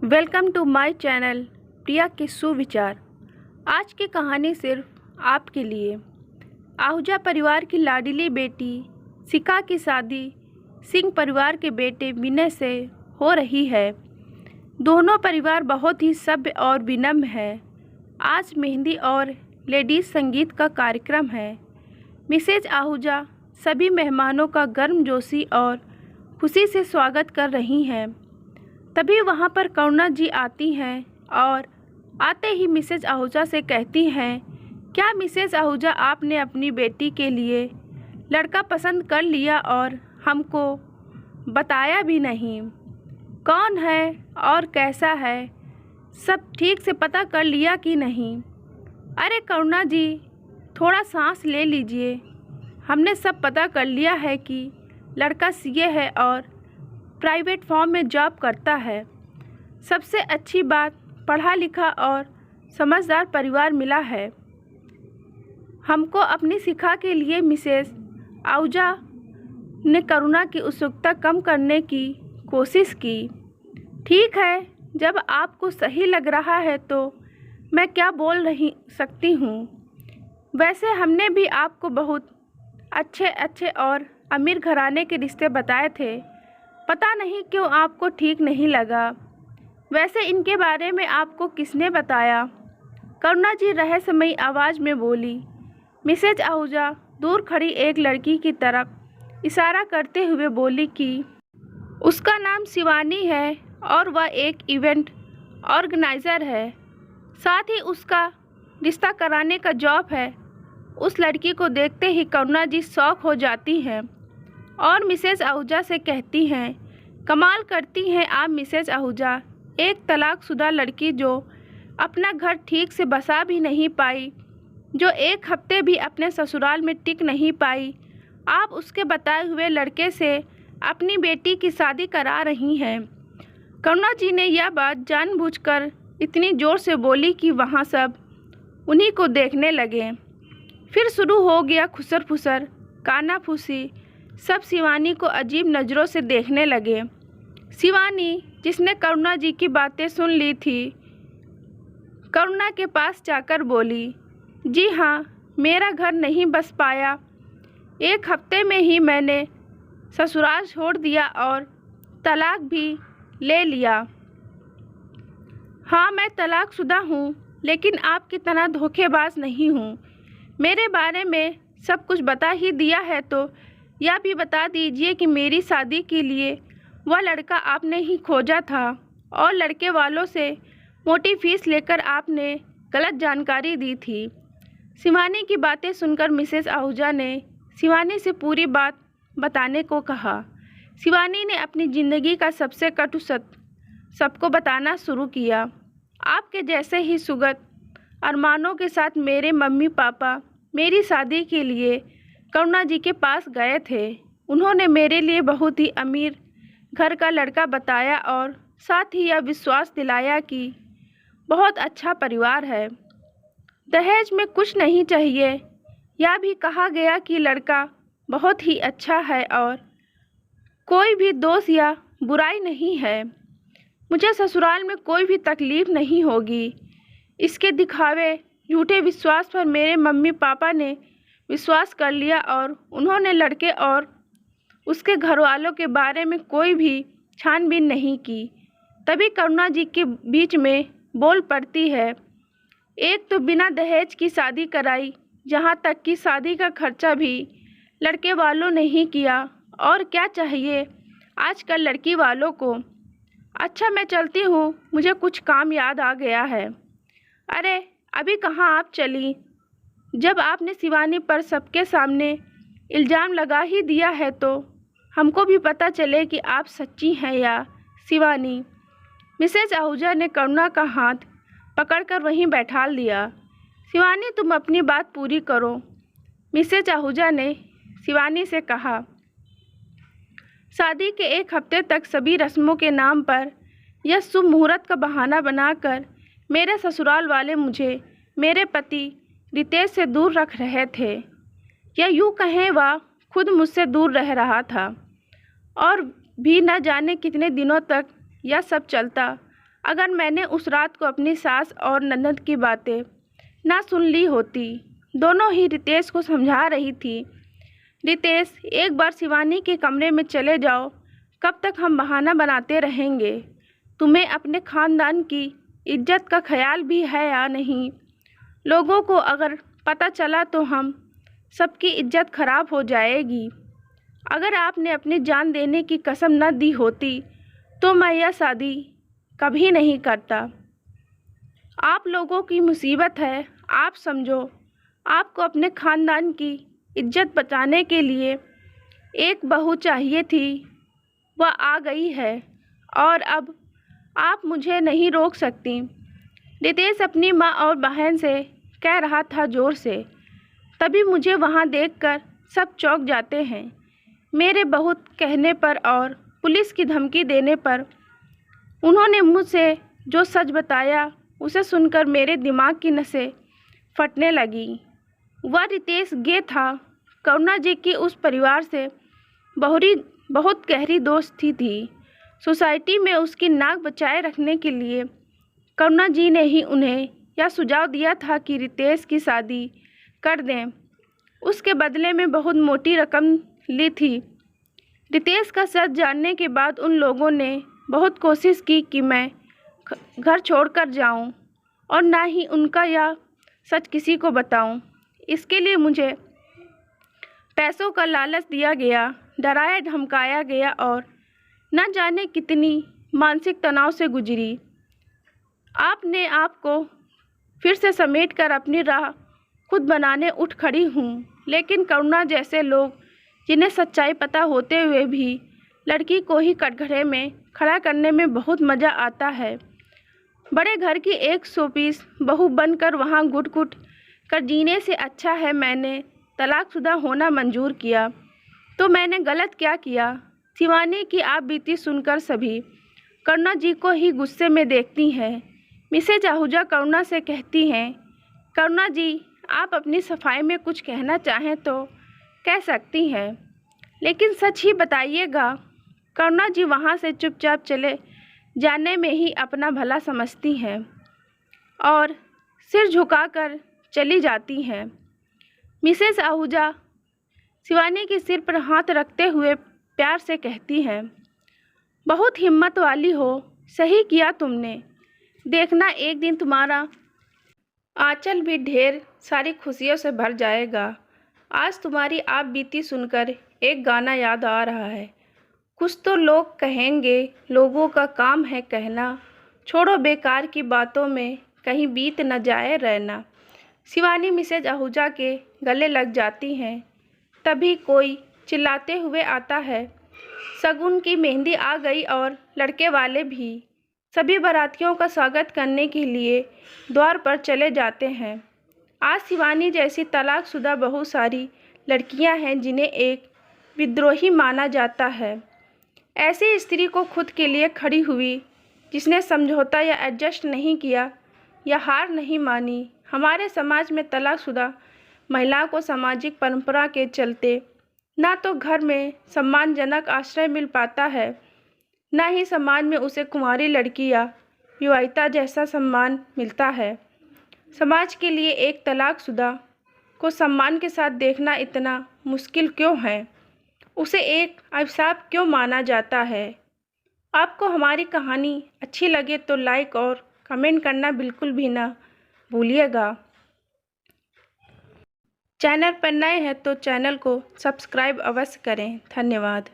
Welcome to my channel प्रिया के सुविचार। आज की कहानी सिर्फ आपके लिए। आहूजा परिवार की लाडली बेटी शिखा की शादी सिंह परिवार के बेटे विनय से हो रही है। दोनों परिवार बहुत ही सभ्य और विनम्र है। आज मेहंदी और लेडीज संगीत का कार्यक्रम है। मिसेज आहूजा सभी मेहमानों का गर्मजोशी और खुशी से स्वागत कर रही हैं। तभी वहाँ पर करुणा जी आती हैं और आते ही मिसेज आहूजा से कहती हैं, क्या मिसेज आहूजा आपने अपनी बेटी के लिए लड़का पसंद कर लिया और हमको बताया भी नहीं? कौन है और कैसा है, सब ठीक से पता कर लिया कि नहीं? अरे करुणा जी, थोड़ा सांस ले लीजिए। हमने सब पता कर लिया है कि लड़का सीए है और प्राइवेट फॉर्म में जॉब करता है। सबसे अच्छी बात, पढ़ा लिखा और समझदार परिवार मिला है। हमको अपनी शिखा के लिए मिसेस आहूजा ने करुणा की उत्सुकता कम करने की कोशिश की। ठीक है, जब आपको सही लग रहा है तो मैं क्या बोल नहीं सकती हूँ। वैसे हमने भी आपको बहुत अच्छे और अमीर घराने के रिश्ते बताए थे, पता नहीं क्यों आपको ठीक नहीं लगा। वैसे इनके बारे में आपको किसने बताया? करुणा जी रहस्यमयी आवाज़ में बोली। मिसेज आहूजा दूर खड़ी एक लड़की की तरफ इशारा करते हुए बोली कि उसका नाम शिवानी है और वह एक इवेंट ऑर्गेनाइज़र है, साथ ही उसका रिश्ता कराने का जॉब है। उस लड़की को देखते ही करुणा जी शॉक हो जाती हैं और मिसेज आहूजा से कहती हैं, कमाल करती हैं आप मिसेज आहूजा, एक तलाकशुदा लड़की जो अपना घर ठीक से बसा भी नहीं पाई, जो एक हफ्ते भी अपने ससुराल में टिक नहीं पाई, आप उसके बताए हुए लड़के से अपनी बेटी की शादी करा रही हैं। करुणा जी ने यह बात जानबूझकर इतनी ज़ोर से बोली कि वहाँ सब उन्हीं को देखने लगे। फिर शुरू हो गया खुसर फुसर, कानाफूसी। सब शिवानी को अजीब नज़रों से देखने लगे। शिवानी, जिसने करुणा जी की बातें सुन ली थी, करुणा के पास जाकर बोली, जी हाँ, मेरा घर नहीं बस पाया। एक हफ्ते में ही मैंने ससुराल छोड़ दिया और तलाक भी ले लिया। हाँ, मैं तलाकशुदा हूँ, लेकिन आपकी तरह धोखेबाज नहीं हूँ। मेरे बारे में सब कुछ बता ही दिया है तो यह भी बता दीजिए कि मेरी शादी के लिए वह लड़का आपने ही खोजा था और लड़के वालों से मोटी फीस लेकर आपने गलत जानकारी दी थी। शिवानी की बातें सुनकर मिसेस आहूजा ने शिवानी से पूरी बात बताने को कहा। शिवानी ने अपनी ज़िंदगी का सबसे कटु सत्य सबको बताना शुरू किया। आपके जैसे ही सुगत अरमानों के साथ मेरे मम्मी पापा मेरी शादी के लिए करुणा जी के पास गए थे। उन्होंने मेरे लिए बहुत ही अमीर घर का लड़का बताया और साथ ही यह विश्वास दिलाया कि बहुत अच्छा परिवार है, दहेज में कुछ नहीं चाहिए। यह भी कहा गया कि लड़का बहुत ही अच्छा है और कोई भी दोष या बुराई नहीं है। मुझे ससुराल में कोई भी तकलीफ़ नहीं होगी। इसके दिखावे झूठे विश्वास पर मेरे मम्मी पापा ने विश्वास कर लिया और उन्होंने लड़के और उसके घरवालों के बारे में कोई भी छानबीन नहीं की। तभी करुणा जी के बीच में बोल पड़ती है, एक तो बिना दहेज की शादी कराई, जहाँ तक कि शादी का खर्चा भी लड़के वालों ने ही किया। और क्या चाहिए आजकल लड़की वालों को। अच्छा, मैं चलती हूँ, मुझे कुछ काम याद आ गया है। अरे अभी कहाँ आप चली? जब आपने शिवानी पर सबके सामने इल्ज़ाम लगा ही दिया है तो हमको भी पता चले कि आप सच्ची हैं या शिवानी। मिसेज आहूजा ने करुणा का हाथ पकड़कर वहीं बैठा दिया। शिवानी, तुम अपनी बात पूरी करो, मिसेज आहूजा ने शिवानी से कहा। शादी के एक हफ्ते तक सभी रस्मों के नाम पर यह शुभ मुहूर्त का बहाना बनाकर मेरे ससुराल वाले मुझे मेरे पति रितेश से दूर रख रहे थे, या यूँ कहें वह खुद मुझसे दूर रह रहा था। और भी न जाने कितने दिनों तक यह सब चलता। अगर मैंने उस रात को अपनी सास और ननद की बातें ना सुन ली होती। दोनों ही रितेश को समझा रही थी। रितेश, एक बार शिवानी के कमरे में चले जाओ। कब तक हम बहाना बनाते रहेंगे? तुम्हें अपने खानदान की इज्जत का ख्याल भी है या नहीं? लोगों को अगर पता चला तो हम सबकी इज्जत खराब हो जाएगी। अगर आपने अपनी जान देने की कसम न दी होती तो मैं यह शादी कभी नहीं करता। आप लोगों की मुसीबत है, आप समझो। आपको अपने खानदान की इज्जत बचाने के लिए एक बहू चाहिए थी, वह आ गई है और अब आप मुझे नहीं रोक सकती। रितेश अपनी माँ और बहन से कह रहा था जोर से। तभी मुझे वहाँ देखकर सब चौंक जाते हैं। मेरे बहुत कहने पर और पुलिस की धमकी देने पर उन्होंने मुझसे जो सच बताया उसे सुनकर मेरे दिमाग की नसें फटने लगी। वह रितेश गे था करुणा जी की उस परिवार से बहुत गहरी दोस्ती थी। सोसाइटी में उसकी नाक बचाए रखने के लिए करुणा जी ने ही उन्हें यह सुझाव दिया था कि रितेश की शादी कर दें। उसके बदले में बहुत मोटी रकम ली थी। रितेश का सच जानने के बाद उन लोगों ने बहुत कोशिश की कि मैं घर छोड़कर जाऊं और ना ही उनका यह सच किसी को बताऊं। इसके लिए मुझे पैसों का लालच दिया गया, डराया धमकाया गया और न जाने कितनी मानसिक तनाव से गुजरी। आपने आपको फिर से समेट कर अपनी राह खुद बनाने उठ खड़ी हूँ, लेकिन करुणा जैसे लोग जिन्हें सच्चाई पता होते हुए भी लड़की को ही कटघरे में खड़ा करने में बहुत मज़ा आता है। बड़े घर की एक शोपीस बहू बनकर वहाँ घुट-घुट कर जीने से अच्छा है मैंने तलाकशुदा होना मंजूर किया। तो मैंने गलत क्या किया? शिवानी की आप बीती सुनकर सभी करुणा जी को ही गुस्से में देखती हैं। मिसेज आहूजा करुणा से कहती हैं, करुणा जी, आप अपनी सफाई में कुछ कहना चाहें तो कह सकती हैं, लेकिन सच ही बताइएगा। करुणा जी वहाँ से चुपचाप चले जाने में ही अपना भला समझती हैं और सिर झुकाकर चली जाती हैं। मिसेस आहूजा शिवानी के सिर पर हाथ रखते हुए प्यार से कहती हैं, बहुत हिम्मत वाली हो, सही किया तुमने। देखना एक दिन तुम्हारा आंचल भी ढेर सारी खुशियों से भर जाएगा। आज तुम्हारी आप बीती सुनकर एक गाना याद आ रहा है। कुछ तो लोग कहेंगे, लोगों का काम है कहना, छोड़ो बेकार की बातों में कहीं बीत न जाए रहना। शिवानी मिसेज आहूजा के गले लग जाती हैं। तभी कोई चिल्लाते हुए आता है, शगुन की मेहंदी आ गई और लड़के वाले भी सभी बारातियों का स्वागत करने के लिए द्वार पर चले जाते हैं। आज शिवानी जैसी तलाकशुदा बहुत सारी लड़कियां हैं जिन्हें एक विद्रोही माना जाता है। ऐसी स्त्री को खुद के लिए खड़ी हुई, जिसने समझौता या एडजस्ट नहीं किया या हार नहीं मानी। हमारे समाज में तलाकशुदा महिला को सामाजिक परंपरा के चलते ना तो घर में सम्मानजनक आश्रय मिल पाता है, ना ही समाज में उसे कुंवारी लड़की या विवाहिता जैसा सम्मान मिलता है। समाज के लिए एक तलाकशुदा को सम्मान के साथ देखना इतना मुश्किल क्यों है? उसे एक अभिशाप क्यों माना जाता है? आपको हमारी कहानी अच्छी लगे तो लाइक और कमेंट करना बिल्कुल भी ना भूलिएगा। चैनल पर नए हैं तो चैनल को सब्सक्राइब अवश्य करें। धन्यवाद।